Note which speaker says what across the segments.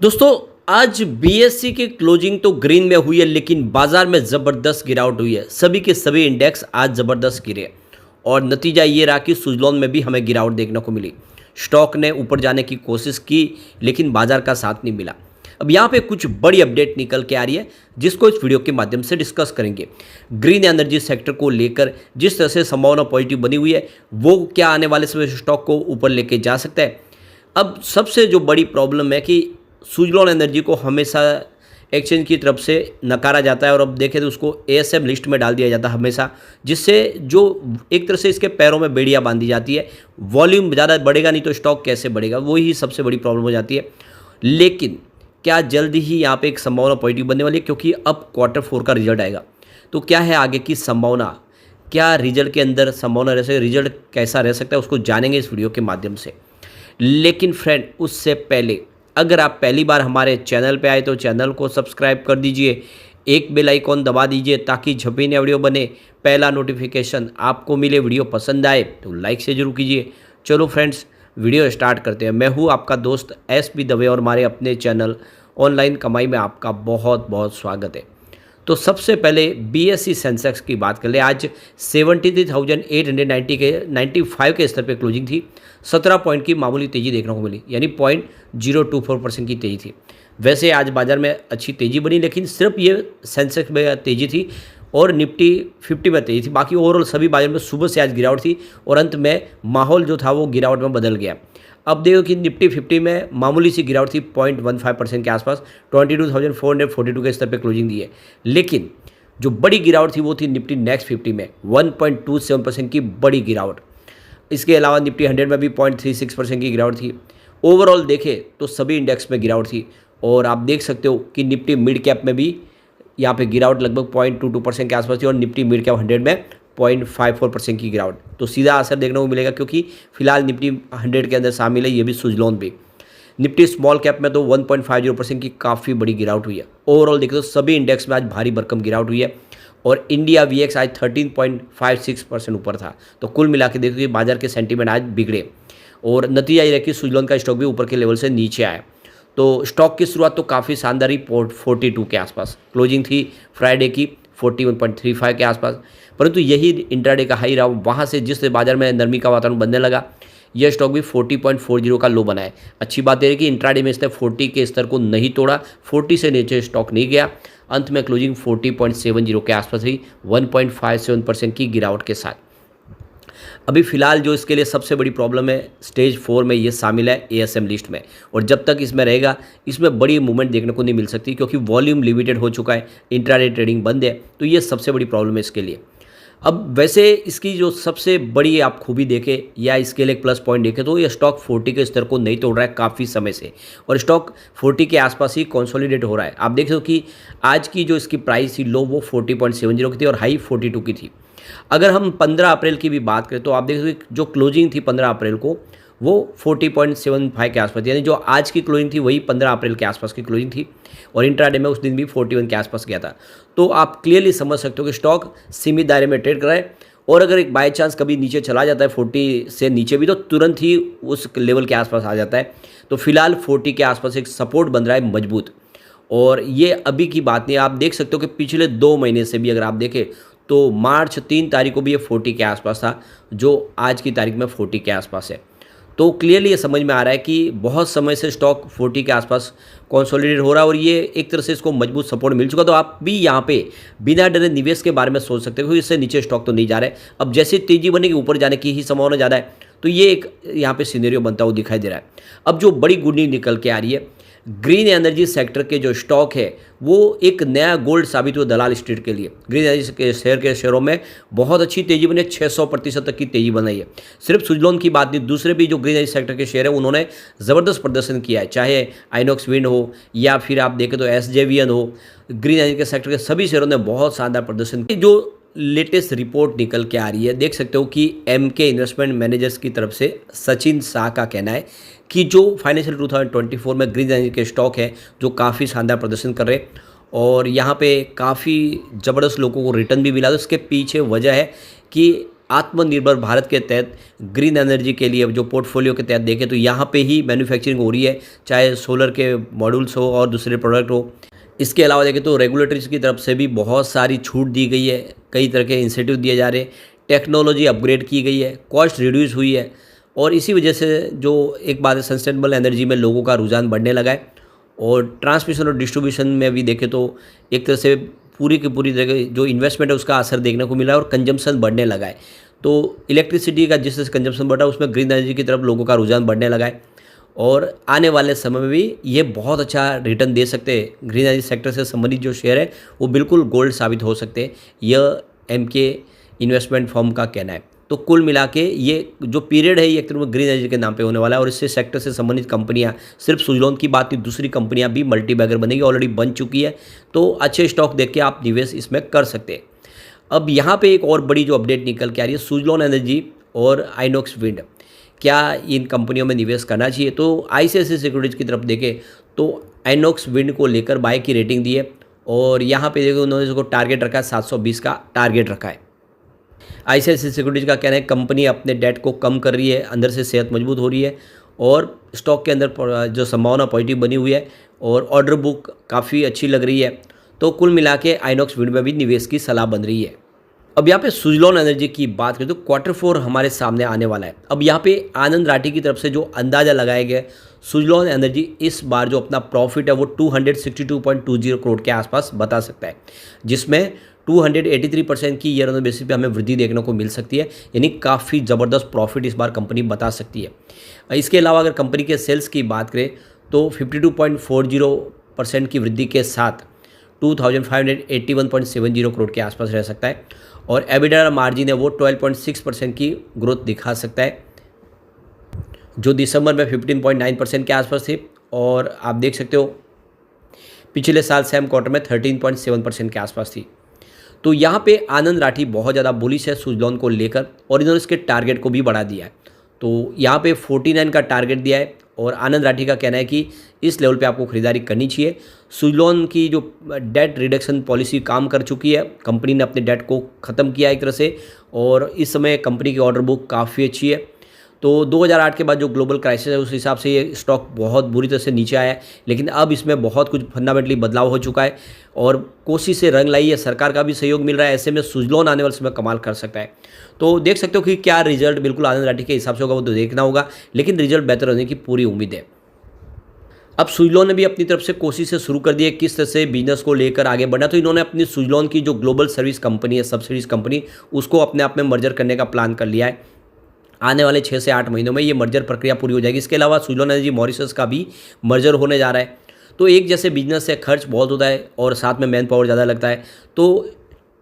Speaker 1: दोस्तों, आज बीएससी की क्लोजिंग तो ग्रीन में हुई है, लेकिन बाजार में ज़बरदस्त गिरावट हुई है। सभी के सभी इंडेक्स आज ज़बरदस्त गिरे और नतीजा ये रहा कि सुजलॉन में भी हमें गिरावट देखने को मिली। स्टॉक ने ऊपर जाने की कोशिश की, लेकिन बाजार का साथ नहीं मिला। अब यहाँ पे कुछ बड़ी अपडेट निकल के आ रही है, जिसको इस वीडियो के माध्यम से डिस्कस करेंगे। ग्रीन एनर्जी सेक्टर को लेकर जिस तरह से संभावना पॉजिटिव बनी हुई है, वो क्या आने वाले समय स्टॉक को ऊपर लेके जा सकता है। अब सबसे जो बड़ी प्रॉब्लम है कि सुजलॉन एनर्जी को हमेशा एक्सचेंज की तरफ से नकारा जाता है और अब देखें तो उसको एएसएम लिस्ट में डाल दिया जाता है हमेशा, जिससे जो एक तरह से इसके पैरों में बेड़ियाँ बांधी जाती है। वॉल्यूम ज़्यादा बढ़ेगा नहीं तो स्टॉक कैसे बढ़ेगा, वही सबसे बड़ी प्रॉब्लम हो जाती है। लेकिन क्या जल्दी ही यहाँ पे एक संभावना पॉजिटिव बनने वाली है, क्योंकि अब Q4 का रिजल्ट आएगा। तो क्या है आगे की संभावना, क्या रिजल्ट के अंदर संभावना रह सकती है, रिजल्ट कैसा रह सकता है, उसको जानेंगे इस वीडियो के माध्यम से। लेकिन फ्रेंड, उससे पहले अगर आप पहली बार हमारे चैनल पे आए तो चैनल को सब्सक्राइब कर दीजिए, एक बेल आइकॉन दबा दीजिए ताकि जब भी नया वीडियो बने पहला नोटिफिकेशन आपको मिले। वीडियो पसंद आए तो लाइक से जरूर कीजिए। चलो फ्रेंड्स, वीडियो स्टार्ट करते हैं। मैं हूँ आपका दोस्त एसपी दवे और हमारे अपने चैनल ऑनलाइन कमाई में आपका बहुत बहुत स्वागत है। तो सबसे पहले बीएससी सेंसेक्स की बात कर ले। आज 73,890 के 95 के स्तर पे क्लोजिंग थी। 17 पॉइंट की मामूली तेज़ी देखने को मिली, यानी 0.024% की तेज़ी थी। वैसे आज बाजार में अच्छी तेज़ी बनी, लेकिन सिर्फ ये सेंसेक्स में तेज़ी थी और निफ्टी 50 में तेज़ी थी। बाकी ओवरऑल सभी बाजार में सुबह से आज गिरावट थी और अंत में माहौल जो था वो गिरावट में बदल गया। अब देखो कि निफ्टी 50 में मामूली सी गिरावट थी 0.15% के आसपास, 22,442 के स्तर पे क्लोजिंग दी है। लेकिन जो बड़ी गिरावट थी वो थी निफ्टी नेक्स्ट 50 में 1.27% की बड़ी गिरावट। इसके अलावा निफ्टी 100 में भी 0.36% की गिरावट थी। ओवरऑल देखें तो सभी इंडेक्स में गिरावट थी और आप देख सकते हो कि निफ्टी मिड कैप में भी यहाँ पे गिरावट लगभग 0.22% के आसपास थी और निफ्टी मिड कैप 100 में 0.54% की गिरावट। तो सीधा असर देखने को मिलेगा, क्योंकि फिलहाल निफ्टी 100 के अंदर शामिल है, ये भी सुजलॉन भी। निफ्टी स्मॉल कैप में तो 1.50% की काफ़ी बड़ी गिरावट हुई है। ओवरऑल देखें तो सभी इंडेक्स में आज भारी भरकम गिरावट हुई है और इंडिया वीएक्स आज 13.56% ऊपर था। तो कुल मिला के देखो कि बाजार के सेंटीमेंट आज बिगड़े और नतीजा ये रहा कि सुजलॉन का स्टॉक भी ऊपर के लेवल से नीचे आया। तो स्टॉक की शुरुआत तो काफ़ी शानदार ही 42 के आसपास, क्लोजिंग थी फ्राइडे की 41.35 के आसपास, परंतु यही इंट्राडे का हाई रहा। वहाँ से जिस बाजार में नरमी का वातावरण बनने लगा, यह स्टॉक भी 40.40 का लो बनाए। अच्छी बात यह है कि इंट्राडे में इसने 40 के स्तर को नहीं तोड़ा, 40 से नीचे स्टॉक नहीं गया। अंत में क्लोजिंग 40.70 के आसपास रही, 1.57% की गिरावट के साथ। अभी फिलहाल जो इसके लिए सबसे बड़ी प्रॉब्लम है, स्टेज 4 में ये शामिल है एएसएम लिस्ट में, और जब तक इसमें रहेगा इसमें बड़ी मूवमेंट देखने को नहीं मिल सकती, क्योंकि वॉल्यूम लिमिटेड हो चुका है, इंट्राडे ट्रेडिंग बंद है। तो ये सबसे बड़ी प्रॉब्लम है इसके लिए। अब वैसे इसकी जो सबसे बड़ी आप खूबी देखें या इसके लिए एक प्लस पॉइंट देखें तो ये स्टॉक 40 के स्तर को नहीं तोड़ रहा है काफ़ी समय से, और स्टॉक 40 के आसपास ही कंसोलिडेट हो रहा है। आप देख सकते हो कि आज की जो इसकी प्राइस थी लो वो 40.70 की थी और हाई 42 की थी। अगर हम 15 अप्रैल की भी बात करें तो आप देख सकते हो जो क्लोजिंग थी 15 अप्रैल को वो 40.75 के आसपास, यानी जो आज की क्लोजिंग थी वही 15 अप्रैल के आसपास की क्लोजिंग थी, और इंट्राडे में उस दिन भी 41 के आसपास गया था। तो आप क्लियरली समझ सकते हो कि स्टॉक सीमित दायरे में ट्रेड कर रहा है, और अगर एक बाय चांस कभी नीचे चला जाता है 40 से नीचे भी, तो तुरंत ही उस लेवल के आसपास आ जाता है। तो फिलहाल 40 के आसपास एक सपोर्ट बन रहा है मजबूत, और ये अभी की बात नहीं है। आप देख सकते हो कि पिछले 2 महीने से भी अगर आप देखें तो मार्च 3 तारीख को भी ये 40 के आसपास था, जो आज की तारीख में 40 के आसपास है। तो क्लियरली ये समझ में आ रहा है कि बहुत समय से स्टॉक 40 के आसपास कंसोलिडेट हो रहा है और ये एक तरह से इसको मजबूत सपोर्ट मिल चुका। तो आप भी यहाँ पे बिना डरे निवेश के बारे में सोच सकते हो, क्योंकि इससे नीचे स्टॉक तो नहीं जा रहा है। अब जैसे तेजी बनेगी ऊपर जाने की ही संभावना ज़्यादा है, तो ये एक यहाँ पे सिनेरियो बनता हुआ दिखाई दे रहा है। अब जो बड़ी गुड न्यूज़ निकल के आ रही है, ग्रीन एनर्जी सेक्टर के जो स्टॉक है वो एक नया गोल्ड साबित हुआ दलाल स्ट्रीट के लिए। ग्रीन एनर्जी के शेयरों में बहुत अच्छी तेजी बनी है, 600% तक की तेजी बनाई है। सिर्फ सुजलॉन की बात नहीं, दूसरे भी जो ग्रीन एनर्जी सेक्टर के शेयर है उन्होंने ज़बरदस्त प्रदर्शन किया है, चाहे आइनॉक्स विंड हो या फिर आप देखें तो एसजेवीएन हो। ग्रीन एनर्जी के सेक्टर के सभी शेयरों ने बहुत शानदार प्रदर्शन किया। जो लेटेस्ट रिपोर्ट निकल के आ रही है, देख सकते हो कि एमके इन्वेस्टमेंट मैनेजर्स की तरफ से सचिन शाह का कहना है कि जो फाइनेंशियल 2024 में ग्रीन एनर्जी के स्टॉक है जो काफ़ी शानदार प्रदर्शन कर रहे हैं, और यहाँ पे काफ़ी ज़बरदस्त लोगों को रिटर्न भी मिला। तो इसके पीछे वजह है कि आत्मनिर्भर भारत के तहत ग्रीन एनर्जी के लिए जो पोर्टफोलियो के तहत देखें तो यहाँ पे ही मैन्युफैक्चरिंग हो रही है, चाहे सोलर के मॉड्यूल्स हो और दूसरे प्रोडक्ट हो। इसके अलावा देखें तो रेगुलेटरीज की तरफ से भी बहुत सारी छूट दी गई है, कई तरह के इंसेंटिव दिए जा रहे हैं, टेक्नोलॉजी अपग्रेड की गई है, कॉस्ट रिड्यूस हुई है और इसी वजह से जो एक बात है सस्टेनेबल एनर्जी में लोगों का रुझान बढ़ने लगा है। और ट्रांसमिशन और डिस्ट्रीब्यूशन में भी देखें तो एक तरह से पूरी की पूरी तरह जो इन्वेस्टमेंट है उसका असर देखने को मिला है और कंजम्पशन बढ़ने लगा है। तो इलेक्ट्रिसिटी का जिस कंजम्पशन बढ़ा उसमें ग्रीन एनर्जी की तरफ लोगों का रुझान बढ़ने लगा है और आने वाले समय में भी ये बहुत अच्छा रिटर्न दे सकते हैं। ग्रीन एनर्जी सेक्टर से संबंधित जो शेयर है वो बिल्कुल गोल्ड साबित हो सकते हैं, यह एमके इन्वेस्टमेंट फर्म का कहना है। तो कुल मिला के ये जो पीरियड है ये एक तरह में ग्रीन एनर्जी के नाम पे होने वाला है और इससे सेक्टर से संबंधित कंपनियां, सिर्फ सुजलॉन की बात नहीं दूसरी कंपनियां भी मल्टी बैगर बनेगी, ऑलरेडी बन चुकी है। तो अच्छे स्टॉक देख के आप निवेश इसमें कर सकते हैं। अब यहाँ पे एक और बड़ी जो अपडेट निकल के आ रही है, सुजलॉन एनर्जी और आइनॉक्स विंड, क्या इन कंपनियों में निवेश करना चाहिए? तो आईसीआईसीआई सिक्योरिटीज़ की तरफ देखें तो आइनॉक्स विंड को लेकर बाय की रेटिंग दी है और यहाँ पे देखो उन्होंने इसको टारगेट रखा है 720 का टारगेट रखा है। आईसीआईसीआई सिक्योरिटीज़ का कहना है कंपनी अपने डेट को कम कर रही है, अंदर से सेहत मजबूत हो रही है और स्टॉक के अंदर जो संभावना पॉजिटिव बनी हुई है और ऑर्डर बुक काफ़ी अच्छी लग रही है। तो कुल मिला के आइनॉक्स विंड में भी निवेश की सलाह बन रही है। अब यहाँ पे सुजलॉन एनर्जी की बात करें तो Q4 हमारे सामने आने वाला है। अब यहाँ पे आनंद राठी की तरफ से जो अंदाज़ा लगाया गया, सुजलॉन एनर्जी इस बार जो अपना प्रॉफिट है वो 262.20 करोड़ के आसपास बता सकता है, जिसमें 283% की ईयर ऑन बेसिस पे हमें वृद्धि देखने को मिल सकती है, यानी काफ़ी ज़बरदस्त प्रॉफिट इस बार कंपनी बता सकती है। इसके अलावा अगर कंपनी के सेल्स की बात करें तो 52.40% की वृद्धि के साथ 2581.70 करोड़ के आसपास रह सकता है और एबिटा मार्जिन है वो 12.6% की ग्रोथ दिखा सकता है, जो दिसंबर में 15.9% के आसपास थी और आप देख सकते हो पिछले साल सेम क्वार्टर में 13.7% के आसपास थी। तो यहाँ पे आनंद राठी बहुत ज़्यादा बुलिश है सुजलॉन को लेकर और इन्होंने इसके टारगेट को भी बढ़ा दिया है। तो यहाँ पे 49 का टारगेट दिया है और आनंद राठी का कहना है कि इस लेवल पे आपको खरीदारी करनी चाहिए। सुजलॉन की जो डेट रिडक्शन पॉलिसी काम कर चुकी है, कंपनी ने अपने डेट को ख़त्म किया एक तरह से और इस समय कंपनी की ऑर्डर बुक काफ़ी अच्छी है। तो 2008 के बाद जो ग्लोबल क्राइसिस है उस हिसाब से ये स्टॉक बहुत बुरी तरह से नीचे आया है, लेकिन अब इसमें बहुत कुछ फंडामेंटली बदलाव हो चुका है और कोशिश से रंग लाई है, सरकार का भी सहयोग मिल रहा है। ऐसे में सुजलॉन आने वाले समय कमाल कर सकता है। तो देख सकते हो कि क्या रिजल्ट बिल्कुल आनंद राठी के हिसाब से होगा वो तो देखना होगा, लेकिन रिजल्ट बेहतर होने की पूरी उम्मीद है। अब सुजलॉन ने भी अपनी तरफ से कोशिश से शुरू कर दी है किस तरह से बिजनेस को लेकर आगे बढ़ना। तो इन्होंने अपनी सुजलॉन की जो ग्लोबल सर्विस कंपनी है, सब्सिडीज कंपनी, उसको अपने आप में मर्जर करने का प्लान कर लिया है। आने वाले 6 से 8 महीनों में ये मर्जर प्रक्रिया पूरी हो जाएगी। इसके अलावा सुजलॉन एनर्जी मॉरिशस का भी मर्जर होने जा रहा है। तो एक जैसे बिजनेस से खर्च बहुत होता है और साथ में मैन पावर ज़्यादा लगता है, तो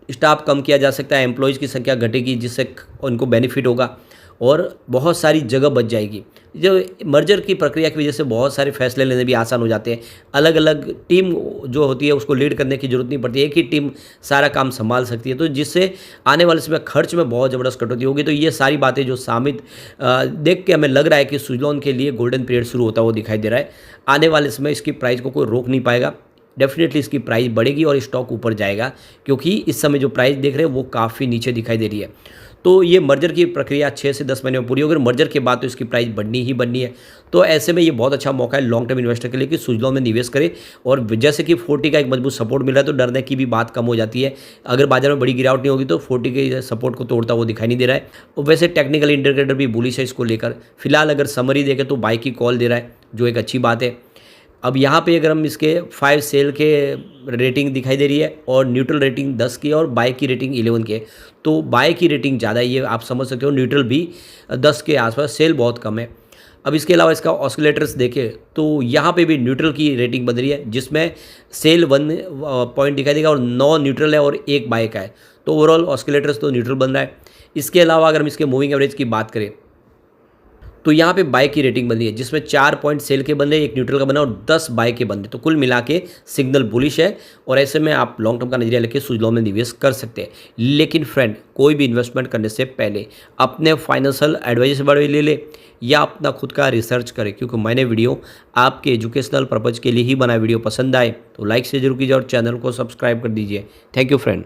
Speaker 1: स्टाफ कम किया जा सकता है, एम्प्लॉयज़ की संख्या घटेगी जिससे उनको बेनिफिट होगा और बहुत सारी जगह बच जाएगी। जो मर्जर की प्रक्रिया की वजह से बहुत सारे फैसले लेने भी आसान हो जाते हैं। अलग अलग टीम जो होती है उसको लीड करने की जरूरत नहीं पड़ती, एक ही टीम सारा काम संभाल सकती है, तो जिससे आने वाले समय खर्च में बहुत ज़बरदस्त कटौती होगी। तो ये सारी बातें जो सामित देख के हमें लग रहा है कि सुजलॉन के लिए गोल्डन पीरियड शुरू होता हुआ दिखाई दे रहा है। आने वाले समय इसकी प्राइस को कोई रोक नहीं पाएगा, डेफिनेटली इसकी प्राइस बढ़ेगी और स्टॉक ऊपर जाएगा, क्योंकि इस समय जो प्राइस देख रहे हैं वो काफ़ी नीचे दिखाई दे रही है। तो ये मर्जर की प्रक्रिया 6 से 10 महीने में पूरी होगी। मर्जर के बाद तो इसकी प्राइस बढ़नी ही बढ़नी है। तो ऐसे में ये बहुत अच्छा मौका है लॉन्ग टर्म इन्वेस्टर के लिए कि सुजलॉन में निवेश करें और जैसे कि 40 का एक मजबूत सपोर्ट मिल रहा है तो डरने की भी बात कम हो जाती है। अगर बाजार में बड़ी गिरावट नहीं होगी तो 40 के सपोर्ट को तोड़ता वो दिखाई नहीं दे रहा है। और वैसे टेक्निकल इंडिकेटर भी बुलिश है इसको लेकर। फिलहाल अगर समरी देखें तो बाई की कॉल दे रहा है, जो एक अच्छी बात है। अब यहाँ पे अगर हम इसके 5 सेल के रेटिंग दिखाई दे रही है और न्यूट्रल रेटिंग 10 की और बाय की रेटिंग 11 के, तो बाय की रेटिंग ज़्यादा है, ये आप समझ सकते हो। न्यूट्रल भी 10 के आसपास, सेल बहुत कम है। अब इसके अलावा इसका ऑस्किलेटर्स देखें तो यहाँ पे भी न्यूट्रल की रेटिंग बन रही है, जिसमें सेल 1 पॉइंट दिखाई देगा और 9 न्यूट्रल है और 1 बाय का है। तो ओवरऑल ऑस्किलेटर्स तो न्यूट्रल बन रहा है। इसके अलावा अगर हम इसके मूविंग एवरेज की बात करें तो यहाँ पे बाय की रेटिंग बन रही है, जिसमें 4 पॉइंट सेल के बन रहे, 1 न्यूट्रल का बना और 10 बाय के बन रहे। तो कुल मिला के सिग्नल बुलिश है और ऐसे में आप लॉन्ग टर्म का नजरिया लेके सुजलॉन में निवेश कर सकते हैं। लेकिन फ्रेंड, कोई भी इन्वेस्टमेंट करने से पहले अपने फाइनेंशियल एडवाइजर से बारे ले या अपना खुद का रिसर्च करें, क्योंकि मैंने वीडियो आपके एजुकेशनल पर्पज़ के लिए ही बना। वीडियो पसंद आए तो लाइक से जरूर कीजिए और चैनल को सब्सक्राइब कर दीजिए। Thank you friend.